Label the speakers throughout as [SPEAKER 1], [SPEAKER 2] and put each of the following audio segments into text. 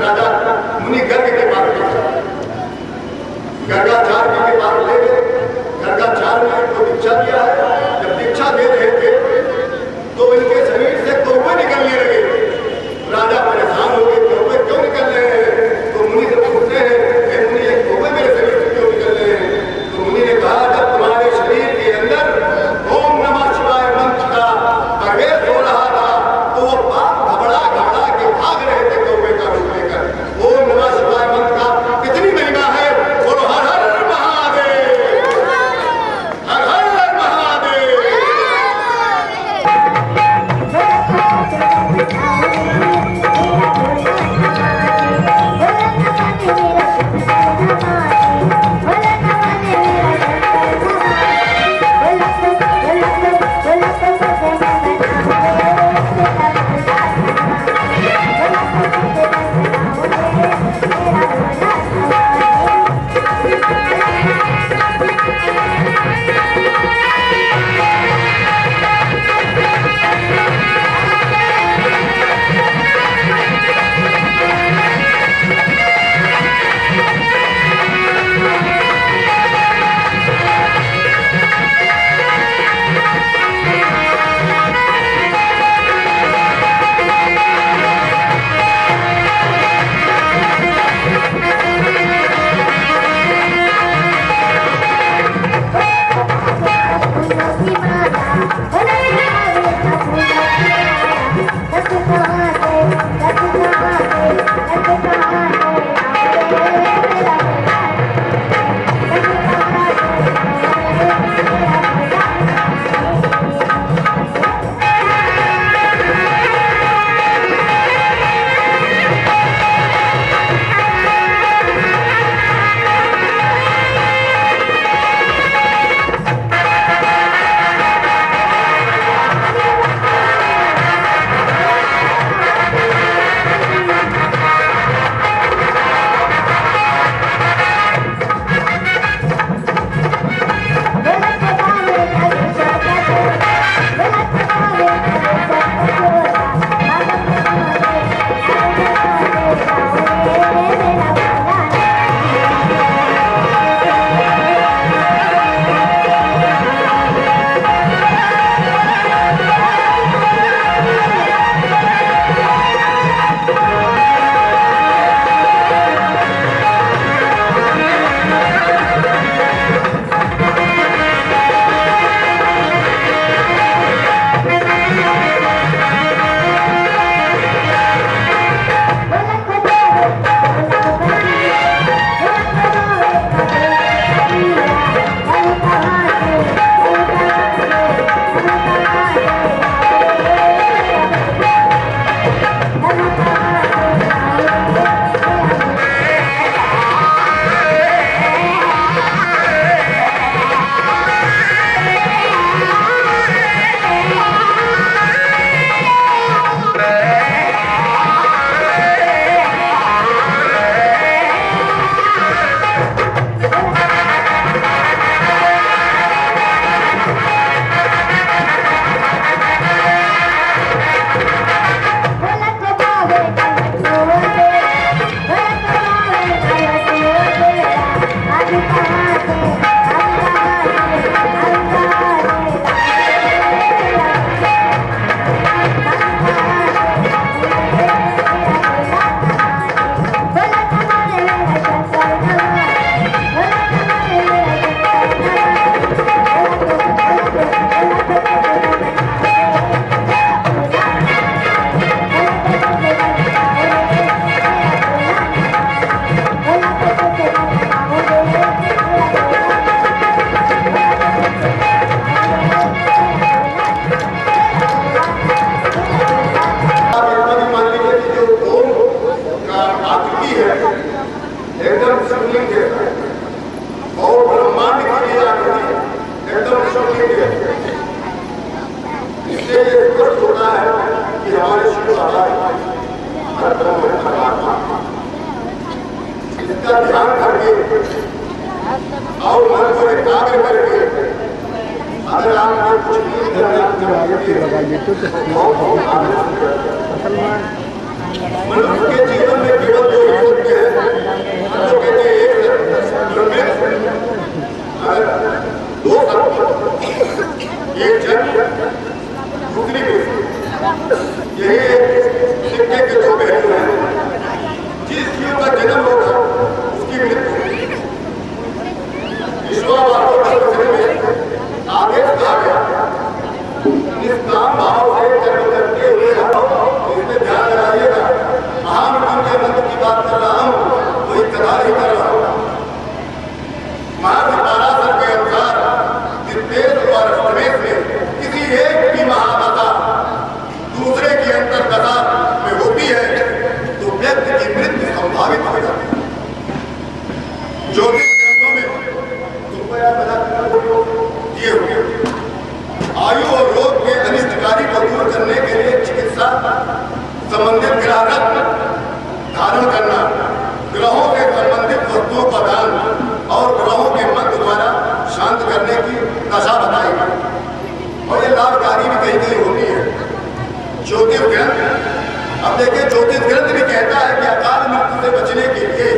[SPEAKER 1] राजा मुनि गर्ग के पास ले गए। गर्गाचार्य के पास ले गए। गर्गाचार्य ने उनको दीक्षा दिया है। जब दीक्षा दे रहे थे तो इनके शरीर से कौवे निकलने लगे। राजा परेशान हो गए, कौवे क्यों निकल रहे हैं? तो मुनि से पूछते हैं, हे मुनि, ये कौवे मेरे शरीर से क्यों निकल रहे हैं? तो मुनि ने कहा, जब तुम्हारे शरीर के अंदर ओम नमः शिवाय मंत्र का प्रवेश हो रहा था तो वो पाप घबरा घबरा के भाग रहे थे कौवे का रूप लेकर। ओम नमः शिवाय मंत्र का कितनी महिमा है, बोलो हर हर महादेव, हर हर महादेव। इसका ध्यान करके और मन को एकाग्र करके अगर आपको कुछ नहीं करना मनुष्य के जीवन में केवल दो ही सत्य हैं। हम लोग कहते हैं एक सत्य, दो सत्य, एक जन्म, दूसरी मृत्यु। यही सिक्के के दो पहलू हैं। जिस जीव का जन्म होगा उसकी मृत्यु। विश्वावासों के वचन में आदेश कहा गया, निष्काम भाव से कर्म करते हुए इसमें ध्यान लगाइएगा। महामृत्युंजय मंत्र की बात कर रहा हूँ, कोई कथा नहीं कर रहा हूँ। महर्षि पराशर के अनुसार विद्वेष और रमेश में किसी एक की महादशा दूसरे की अंतर्दशा में होती है तो व्यक्ति की मृत्यु संभावित हो जाती है। ज्योतिष ग्रंथों में तुमको याद दिए हुए आयु और रोग के अनिष्टकारी को दूर करने के लिए चिकित्सा संबंधित ग्रह रत्न धारण करना, ग्रहों से संबंधित वस्तुओं का दान और ग्रहों के मंत्र द्वारा शांत करने की दशा बताई गई और ये लाभकारी भी कहीं कहीं होती है। ज्योतिष ग्रंथ, अब देखिए ज्योतिष ग्रंथ भी कहता है कि अकाल मृत्यु से बचने के लिए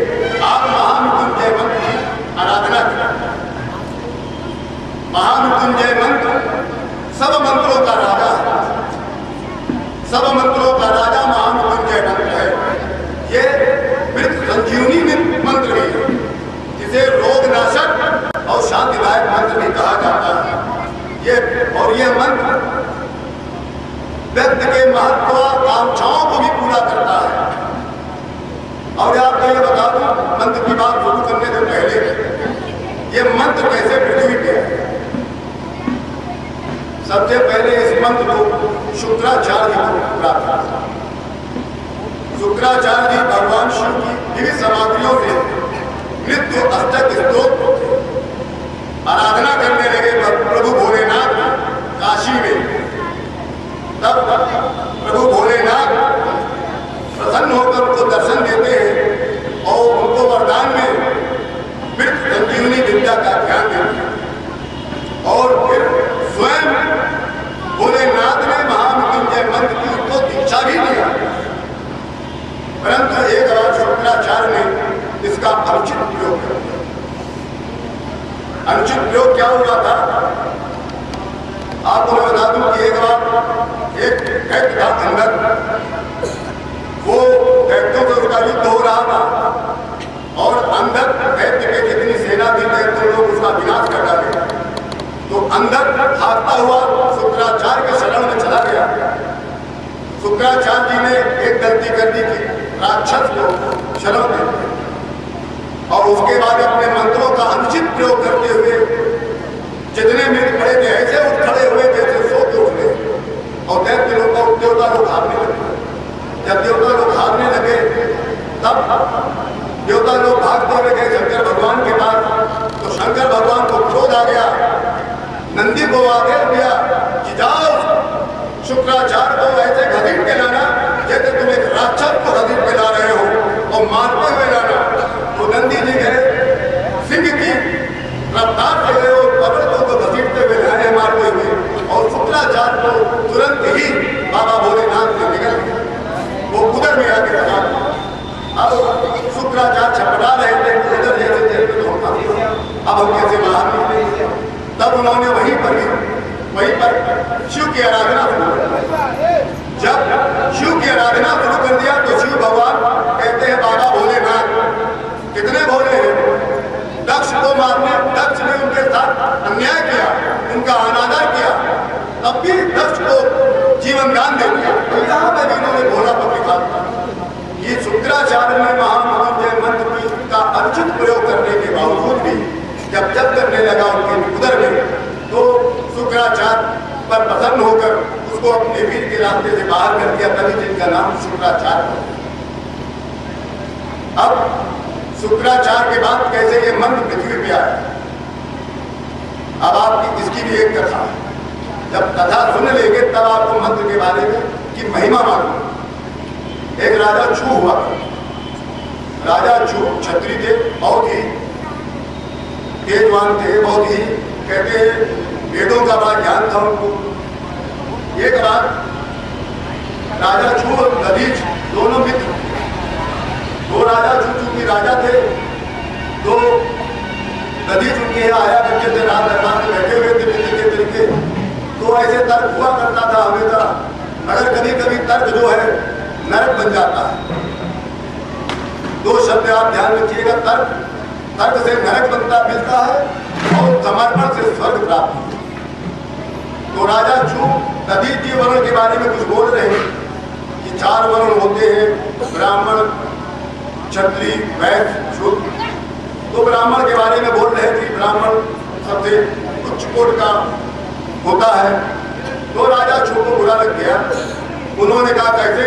[SPEAKER 1] आप महामृत्युंजय मंत्र की आराधना करें। महामृत्युंजय मंत्र सब मंत्रों का राजा है, सब मंत्रों का राजा महामृत्युंजय मंत्र है। ये मृत संजीवनी मंत्र भी है, जिसे रोगनाशक और शांतिदायक मंत्र भी कहा जाता है। ये मंत्र व्यक्ति के महत्वाकांक्षाओं को भी पूरा करता है। और आपको ये बता दूं, मंत्र की बात शुरू करने से पहले ये मंत्र कैसे प्रचलित है। सबसे पहले इस मंत्र को शुक्राचार्य को प्राप्त किया। शुक्राचार्य जी भगवान शिव की विविध सामग्रियों से मृत्यु अष्टक स्तोत्र आराधना करने लगे प्रभु भोलेनाथ काशी में। तब प्रभु भोलेनाथ प्रसन्न होकर उनको दर्शन देते हैं और उनको वरदान में मृत संजीवनी विद्या का ध्यान देते हैं। और फिर स्वयं भोलेनाथ ने महामृत्युंजय मंत्र की उनको दीक्षा भी दिया। परंतु एक बार शुक्राचार्य ने इसका अनुचित प्रयोग कर दिया। अनुचित प्रयोग क्या हुआ था आपको मैं बता दूं कि एक बार एक दैत्य था अंदर, वो दैत्यों से उसका युद्ध हो रहा था और अंदर दैत्य के जितनी सेना थी दैत्य लोग उसका विनाश कर डाले। तो अंदर भागता हुआ शुक्राचार्य के शरण में चला गया। शुक्राचार्य जी ने एक गलती कर दी कि राक्षस को शरण दे और उसके बाद अपने मंत्रों का अनुचित प्रयोग करते हुए जितने मिनट खड़े थे ऐसे उठ खड़े हुए जैसे सो के उठे और दैत्य लोग को देवता लोग भागने लगे। जब देवता लोग भागने लगे तब देवता लोग भागते हुए गए शंकर भगवान के पास। तो शंकर भगवान को क्रोध आ गया, नंदी को आदेश दिया कि जाओ शुक्राचार्य को ऐसे घसीट के लाना जैसे तुम एक राक्षस को घसीट के ला रहे हो और मारते हुए लाना। तो नंदी जी गए, सिंह की रफ्तार से गए और पर्वतों को घसीटते हुए लाए मारते हुए और शुक्राचार्य को तुरंत ही बाबा भोलेनाथ से निकल गए। वो उधर में आके लगा। अब शुक्राचार्य छपटा रहे थे उधर जैसे अब हम कैसे बाहर निकले। तब उन्होंने वहीं पर शिव की आराधना शुरू कर। जब शिव की आराधना शुरू कर दिया तो शिव भगवान कहते हैं बाबा भोलेनाथ कितने भोले हैं। दक्ष को मारने, दक्ष ने उनके साथ अन्याय किया, उनका अनादर किया, तब भी दक्ष को जीवन दान दे दिया। तो यहाँ पर इन्होंने भोला पति का ये शुक्राचार्य ने महामृत्युंजय मंत्र का अनुचित प्रयोग करने के बावजूद भी जब करने लगा उनके उदर में, तो शुक्राचार्य पर प्रसन्न होकर उसको अपने वीर के रास्ते से बाहर कर दिया। तभी जिनका नाम शुक्राचार्य। अब शुक्राचार्य के बाद कैसे ये मंत्र पृथ्वी पे आया, अब आपकी इसकी भी एक कथा है। जब कथा सुन लेंगे तब आपको मंत्र के बारे में की महिमा मालूम। एक राजा छू हुआ। राजा छू क्षत्रिय थे, बहुत ही तेजवान थे, बहुत ही कहते हैं वेदों का बड़ा ज्ञान था उनको। एक बार राजा छू और दधीच दोनों मित्र, दो राजा चूंकि राजा थे, तो दधीच उनके यहाँ आया करते थे, रात दरबार में बैठे हुए थे मित्र के तरीके। तो ऐसे तर्क हुआ करता था हमेशा, मगर कभी कभी तर्क जो है नरक बन जाता है। दो शब्द आप ध्यान रखिएगा, तर्क से नरक बनता मिलता है और समर्पण से स्वर्ग प्राप्त होता है। तो राजा चूक दधीच जी वर्ण के बारे में कुछ बोल रहे हैं कि 4 वर्ण होते हैं, ब्राह्मण, क्षत्रिय, वैश्य, शूद्र। तो ब्राह्मण के बारे में बोल रहे थे, ब्राह्मण सबसे उच्च कोटि का होता है। तो राजा चूक को बुरा लग गया। उन्होंने कहा कैसे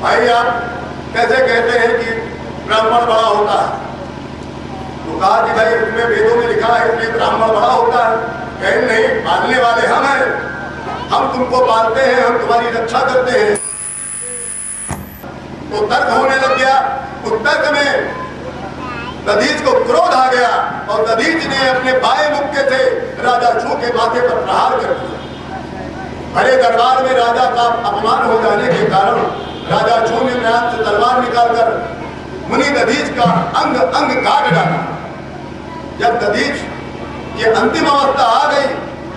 [SPEAKER 1] भाई आप कैसे कहते हैं कि ब्राह्मण बड़ा होता है? तो कहा कि भाई उसमें वेदों में लिखा है इसलिए ब्राह्मण बड़ा होता है। कहें नहीं, पालने वाले हम हैं, हम तुमको पालते हैं, हम तुम्हारी रक्षा करते हैं। तो तर्क होने लग गया। उस तर्क में दधीच को क्रोध आ गया और दधीच ने अपने बाएं मुक्के से राजा चूक के माथे पर प्रहार कर दिया। भरे दरबार में राजा का अपमान हो जाने के कारण राजा चूक ने म्यान से तलवार निकालकर मुनि दधीच का अंग अंग काट डाला। जब दधीच ये अंतिम अवस्था आ गई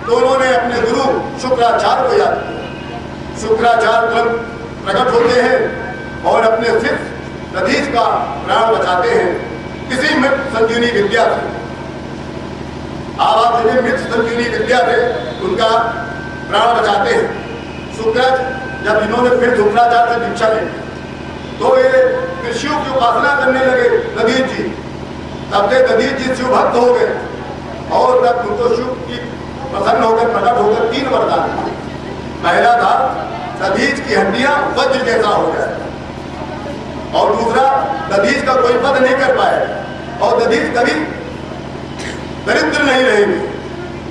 [SPEAKER 1] तो उन्होंने अपने गुरु शुक्राचार्य को याद किया। शुक्राचार्य तुरंत प्रकट होते हैं और अपने शिष्य दधीच का प्राण बचाते हैं किसी मृत संजीवनी विद्या से। आप मृत संजीवनी विद्या से उनका प्राण बचाते हैं। शुक्राचार्य जब इन्होंने फिर शुक्राचार्य से दीक्षा ली तो ये फिर शिव की उपासना करने लगे दधीच जी। तब से दधीच जी शिव भक्त हो गए और तब उनको शिव की प्रसन्न होकर प्रकट होकर 3 वरदान। पहला था दधीच की हड्डियां वज्र जैसा हो जाए, और दूसरा दधीच का कोई पद नहीं कर पाए, और दधीच कभी दरिद्र नहीं रहेंगे।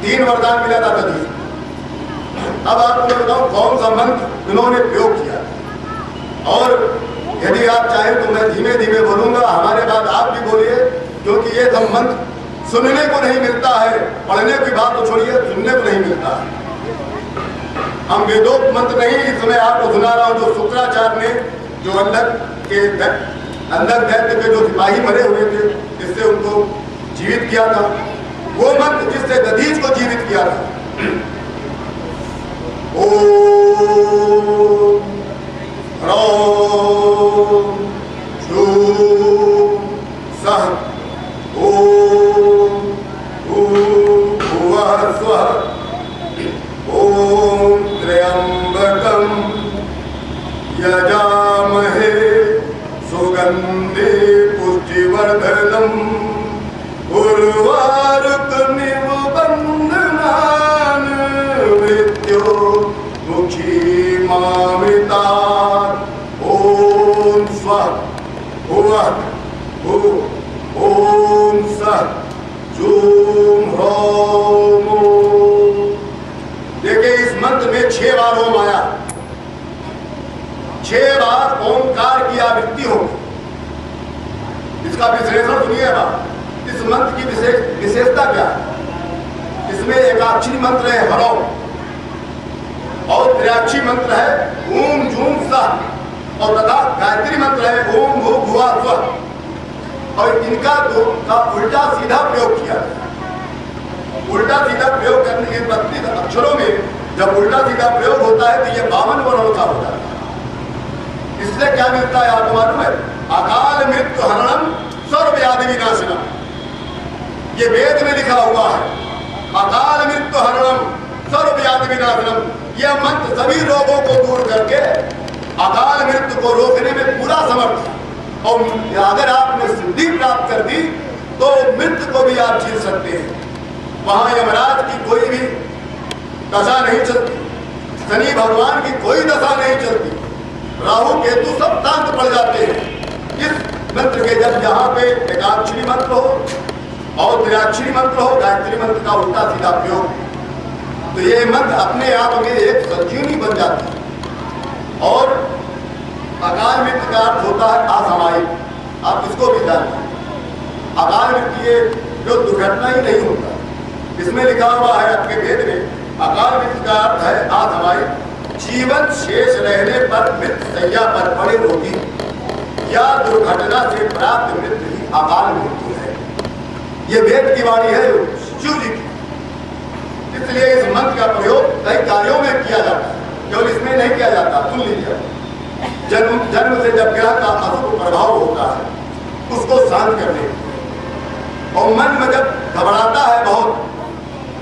[SPEAKER 1] 3 वरदान मिला था दधीच। अब आपको बताऊं कौन सा मंत्र उन्होंने प्रयोग किया, और यदि आप चाहें तो मैं धीमे धीमे बोलूंगा, हमारे बाद आप भी बोलिए, क्योंकि ये सब मंत्र सुनने को नहीं मिलता है। पढ़ने की बात तो छोड़िए, सुनने को नहीं मिलता है। हम वेदोक्त मंत्र नहीं इस समय आपको सुना रहा हूं, जो शुक्राचार्य ने जो अंदर दैत्य के जो सिपाही मरे हुए थे जिससे उनको जीवित किया था, वो मंत्र जिससे दधीच को जीवित किया था। ओम ह्रौं ह्रूं सः ओम भूर्भुवः स्वः ओम त्र्यंबकं यजामहे सुगंधि पुष्टिवर्धनम् उर्वारुकमिव बन्धनान् मृत्यो मुक्षीमामृतात्। ओम स्वः भुवः भुः ओम सः जूं ह्रौं ओम। देखिए इस मंत्र में 6 बार ओम आया, 6 बार ओंकार की आवृत्ति होगी। इसका विश्लेषण सुनिएगा। इस मंत्र की विशेषता क्या है? इसमें एकाक्षरी मंत्र है ह्रौं और त्र्याक्षरी मंत्र है ओम जूं सः, और तथा गायत्री मंत्र है ओम भूः भुवः स्वः। और इनका दो का उल्टा सीधा प्रयोग किया। उल्टा सीधा प्रयोग करने के 32 अक्षरों में जब उल्टा सीधा प्रयोग होता है तो ये 52 वर्णों का होता है। इससे क्या मिलता है आपको मालूम है? अकाल मृत्यु हरणम सर्व व्याधि विनाशनम। ये वेद में लिखा हुआ है, अकाल मृत्यु हरणम सर्व व्याधि विनाशनम। यह मंत्र सभी रोगों को दूर करके अकाल मृत्यु को रोकने में पूरा समर्थ है। और अगर आपने सिद्धि प्राप्त कर दी तो मृत्यु को भी आप जीत सकते हैं। वहां यमराज की कोई भी दशा नहीं चलती, शनि भगवान की कोई दशा नहीं चलती, राहु केतु सब शांत पड़ जाते हैं। इस मंत्र के जब यहाँ पे एकाक्षरी मंत्र हो और त्र्याक्षरी मंत्र हो, गायत्री मंत्र का उल्टा सीधा प्रयोग, तो ये मंत्र अपने आप में एक संजीवनी बन जाती है। और अकाल मृत्यु का अर्थ होता है असामयिक। आप इसको भी जानते हैं, अकाल मृत्यु ये जो दुर्घटना ही नहीं होता। इसमें लिखा हुआ है आपके वेद में, अकाल मृत्यु का अर्थ है असामयिक। जीवन शेष रहने पर मृत्युशैया पर पड़े रोगी या दुर्घटना से प्राप्त मृत्यु ही अकाल मृत्यु है। ये वेद की वाणी है शिव जी की। इसलिए इस मंत्र का प्रयोग कई कार्यों में किया जाता है, केवल इसमें नहीं किया जाता। सुन लीजिए, जन्म से जब ग्रह का अशुभ प्रभाव होता है उसको शांत करने, और मन में जब घबराता है बहुत,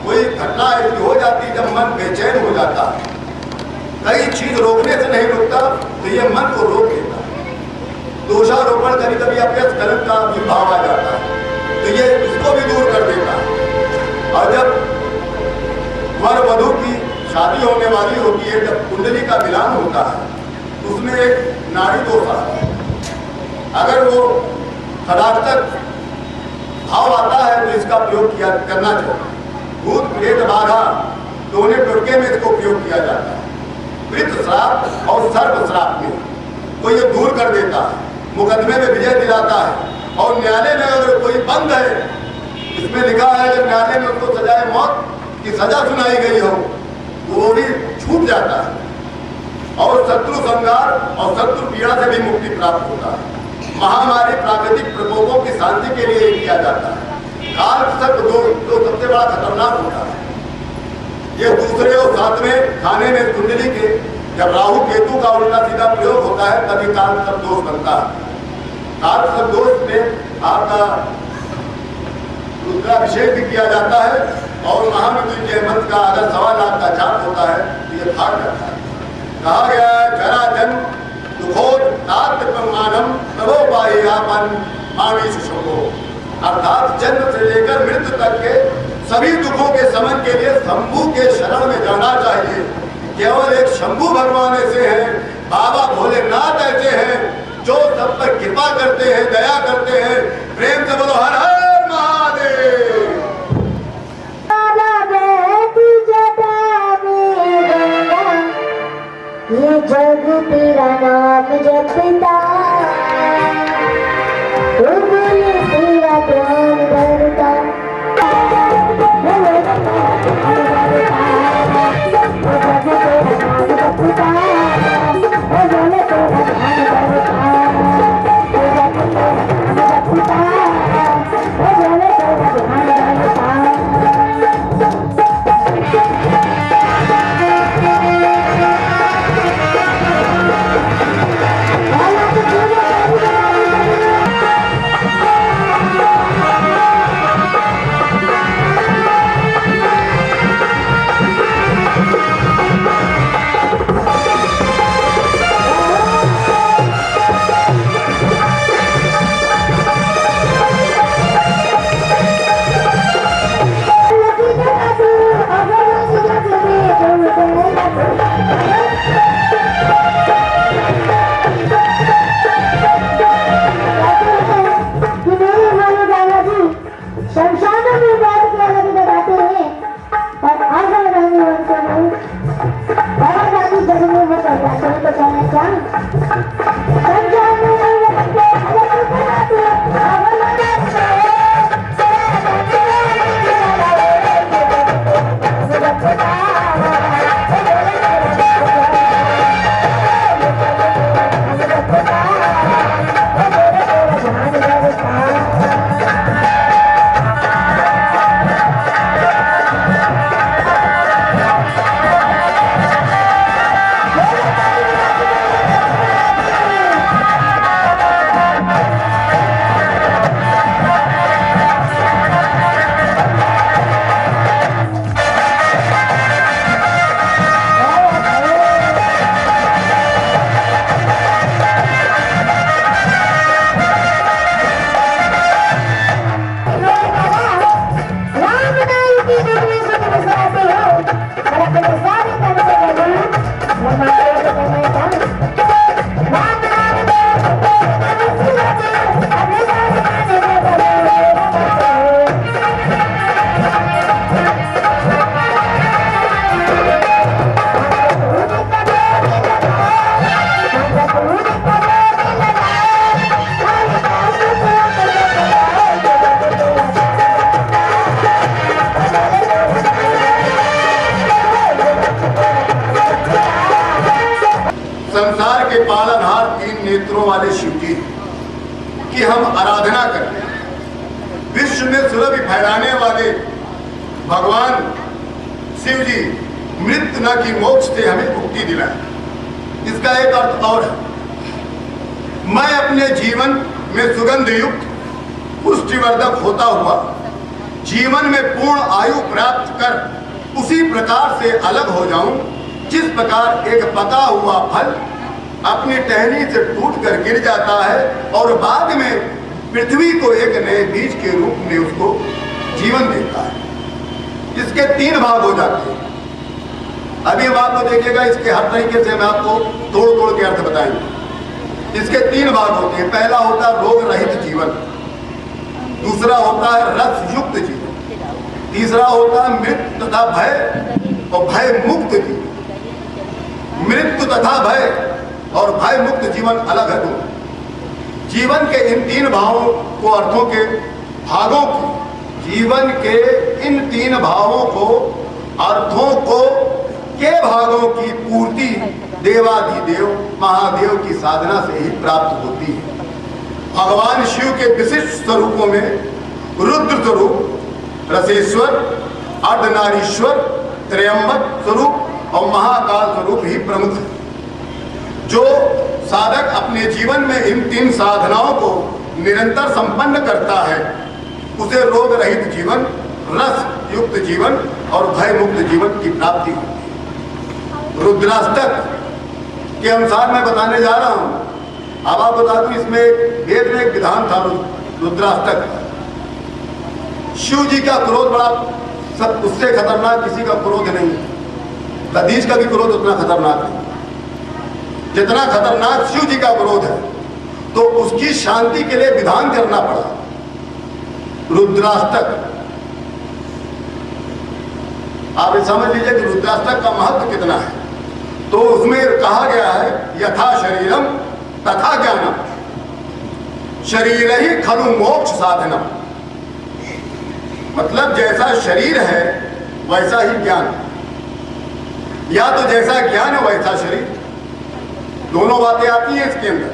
[SPEAKER 1] कोई घटना ऐसी हो जाती जब मन बेचैन हो जाता है, कई चीज रोकने से नहीं रुकता तो ये मन को रोक देता है। दोषारोपण कभी कभी अभ्यस्त का भी भाव आ जाता है तो ये इसको भी दूर कर देता है। और जब वर वधू की शादी होने वाली होती है, जब कुंडली का मिलान होता है उसमें एक नाड़ी दोष आता है। अगर वो सदार्थक भाव आता है तो इसका प्रयोग करना चाहिए। भूत प्रेत बाधा दोनों टुटके में इसको प्रयोग किया जाता है। वृत्त श्राप और सर्प श्राप में तो ये दूर कर देता है, मुकदमे में विजय दिलाता है। और न्यायालय में अगर कोई बंद है, इसमें लिखा है जब न्यायालय में उसको सजाए मौत की सजा सुनाई गई हो तो वो भी छूट जाता है। और शत्रु संहार और शत्रु पीड़ा से भी मुक्ति प्राप्त होता है। महामारी प्राकृतिक प्रकोपों की शांति के लिए किया जाता है। काल सर्प जो सबसे बड़ा खतरनाक होता है, ये दूसरे और सातवें खाने में कुंडली के जब राहु केतु का उल्टा सीधा प्रयोग होता है तभी काल सर्प दोष बनता है। काल सर्प दोष में आपका रुद्राभिषेक भी किया जाता है और महामृत्युंजय मंत्र का अगर 1.25 लाख का जाप होता है तो ये भाग जाता है। कहा गया है जरा जन दुखोद आत्ममानम प्रभोपायापन मानी सुशोभो, अर्थात जन्म से लेकर मृत्यु तक के सभी दुखों के समन के लिए शंभू के शरण में जाना चाहिए। केवल एक शंभू भगवान ऐसे हैं, बाबा भोलेनाथ ऐसे हैं जो सब पर कृपा करते हैं, दया करते हैं। प्रेम से बोलो हर हर महादेव।
[SPEAKER 2] ये जग तेरा नाम जपता, वो बोले तेरा ध्यान करता।
[SPEAKER 1] की हम आराधना करते हैं। विश्व में सुरभि फैलाने वाले भगवान शिव जी मृत्यु न की मोक्ष से हमें मुक्ति दिलाए। इसका एक अर्थ और है, मैं अपने जीवन में सुगंध युक्त पुष्टिवर्धक होता हुआ जीवन में पूर्ण आयु प्राप्त कर उसी प्रकार से अलग हो जाऊं जिस प्रकार एक पका हुआ फल अपनी टहनी से टूट कर गिर जाता है और बाद में पृथ्वी को एक नए बीज के रूप में उसको जीवन देता है। इसके 3 भाग हो जाते हैं। अभी हम आपको देखिएगा, इसके हर तरीके से मैं आपको तोड़ तोड़ के अर्थ बताएंगे। इसके 3 भाग होते हैं। पहला होता है रोग रहित जीवन, दूसरा होता है रस युक्त जीवन, तीसरा होता है मृत्यु तथा भय और भय मुक्त जीवन। मृत्यु तथा भय और भय मुक्त जीवन अलग है दोनों। जीवन के इन 3 भावों को, अर्थों के भागों को, जीवन के इन 3 भावों को, अर्थों को के भागों की पूर्ति देवाधिदेव महादेव की साधना से ही प्राप्त होती है। भगवान शिव के विशिष्ट स्वरूपों में रुद्र स्वरूप, रसेश्वर, अर्धनारीश्वर, त्रयंबक स्वरूप और महाकाल स्वरूप ही प्रमुख है। जो साधक अपने जीवन में इन 3 साधनाओं को निरंतर संपन्न करता है उसे रोग रहित जीवन, रस युक्त जीवन और भय मुक्त जीवन की प्राप्ति होती है। रुद्राष्टक के अनुसार मैं बताने जा रहा हूं। अब आप बता दूं, इसमें वेद में एक विधान था रुद्राष्टक। शिव जी का क्रोध बड़ा, सब उससे खतरनाक किसी का क्रोध नहीं। दधीच का भी क्रोध उतना खतरनाक है जितना खतरनाक शिव जी का क्रोध है। तो उसकी शांति के लिए विधान करना पड़ा, रुद्राष्टक। आप ये समझ लीजिए कि रुद्राष्टक का महत्व कितना है। तो उसमें कहा गया है, यथा शरीरम तथा ज्ञानम, शरीर ही खलु मोक्ष साधनम। मतलब जैसा शरीर है वैसा ही ज्ञान, या तो जैसा ज्ञान है वैसा शरीर, दोनों बातें आती हैं इसके अंदर।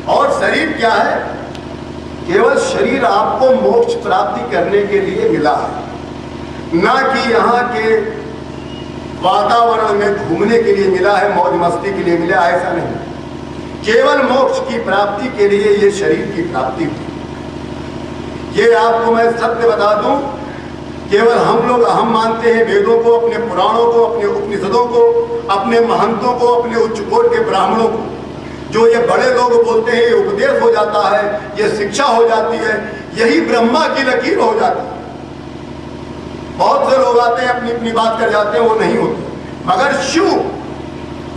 [SPEAKER 1] और शरीर क्या है? केवल शरीर आपको मोक्ष प्राप्ति करने के लिए मिला है, ना कि यहाँ के वातावरण में घूमने के लिए मिला है, मौज मस्ती के लिए मिला, ऐसा नहीं। केवल मोक्ष की प्राप्ति के लिए ये शरीर की प्राप्ति हुई। ये आपको मैं सत्य बता दूं, केवल हम मानते हैं वेदों को, अपने पुराणों को, अपने उपनिषदों को, अपने महंतों को, अपने उच्च कोटि के ब्राह्मणों को। जो ये बड़े लोग बोलते हैं ये उपदेश हो जाता है, ये शिक्षा हो जाती है, यही ब्रह्मा की लकीर हो जाती है। बहुत से लोग आते हैं अपनी अपनी बात कर जाते हैं, वो नहीं होते। मगर शिव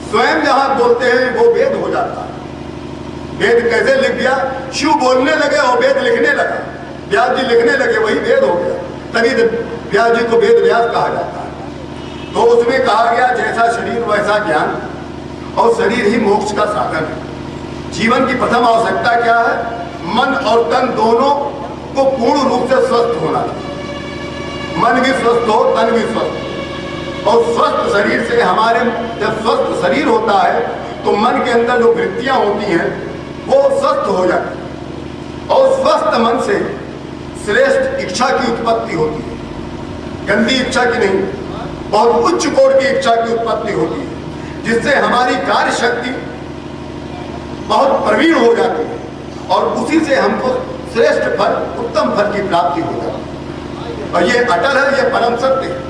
[SPEAKER 1] स्वयं जहां बोलते हैं वो वेद हो जाता है। वेद कैसे लिख दिया? शिव बोलने लगे और वेद लिखने लगा, व्यास जी लिखने लगे, वही वेद हो गया। तभी व्यास जी को वेद व्यास कहा जाता है। तो उसमें कहा गया जैसा शरीर वैसा ज्ञान, और शरीर ही मोक्ष का साधन है। जीवन की प्रथम आवश्यकता क्या है? मन और तन दोनों को पूर्ण रूप से स्वस्थ होना चाहिए। मन भी स्वस्थ हो, तन भी स्वस्थ हो। और स्वस्थ शरीर से हमारे, जब स्वस्थ शरीर होता है तो मन के अंदर जो वृत्तियां होती हैं वो स्वस्थ हो जाती है। और स्वस्थ मन से श्रेष्ठ इच्छा की उत्पत्ति होती है, गंदी इच्छा की नहीं, बहुत उच्च कोटि की इच्छा की उत्पत्ति होती है, जिससे हमारी कार्य शक्ति बहुत प्रवीण हो जाती है और उसी से हमको श्रेष्ठ फल, उत्तम फल की प्राप्ति हो जाती है। और ये अटल है, ये परम सत्य है।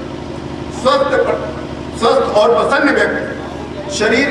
[SPEAKER 1] स्वस्थ और प्रसन्न व्यक्ति शरीर